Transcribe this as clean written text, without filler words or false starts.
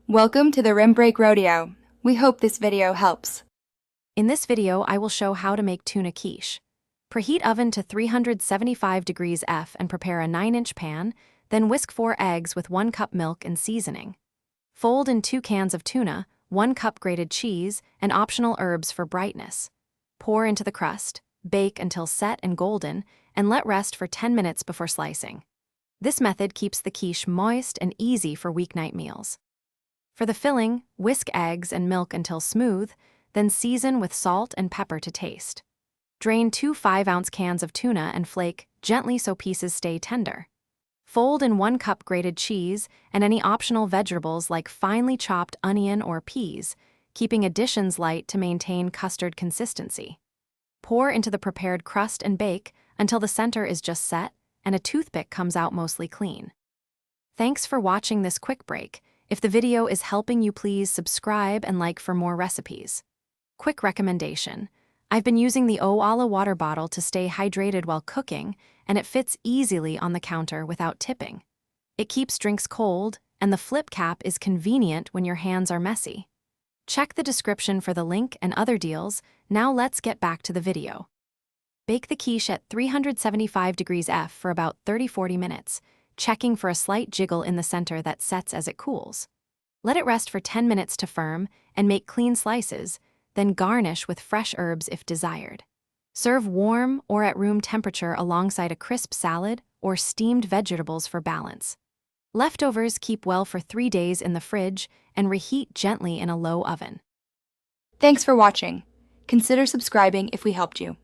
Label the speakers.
Speaker 1: Welcome to the Rim Break Rodeo. We hope this video helps.
Speaker 2: In this video, I will show how to make tuna quiche. Preheat oven to 375 degrees F and prepare a 9-inch pan, then whisk 4 eggs with 1 cup milk and seasoning. Fold in 2 cans of tuna, 1 cup grated cheese, and optional herbs for brightness. Pour into the crust, bake until set and golden, and let rest for 10 minutes before slicing. This method keeps the quiche moist and easy for weeknight meals. For the filling, whisk eggs and milk until smooth, then season with salt and pepper to taste. Drain 2 5-ounce cans of tuna and flake gently so pieces stay tender. Fold in 1 cup grated cheese and any optional vegetables like finely chopped onion or peas, keeping additions light to maintain custard consistency. Pour into the prepared crust and bake until the center is just set and a toothpick comes out mostly clean. Thanks for watching this quick break. If the video is helping you, please subscribe and like for more recipes. Quick recommendation. I've been using the Owala water bottle to stay hydrated while cooking, and it fits easily on the counter without tipping. It keeps drinks cold, and the flip cap is convenient when your hands are messy. Check the description for the link and other deals. Now let's get back to the video. Bake the quiche at 375 degrees F for about 30-40 minutes, checking for a slight jiggle in the center that sets as it cools. Let it rest for 10 minutes to firm and make clean slices, then garnish with fresh herbs if desired. Serve warm or at room temperature alongside a crisp salad or steamed vegetables for balance. Leftovers keep well for 3 days in the fridge and reheat gently in a low oven.
Speaker 1: Thanks for watching. Consider subscribing if we helped you.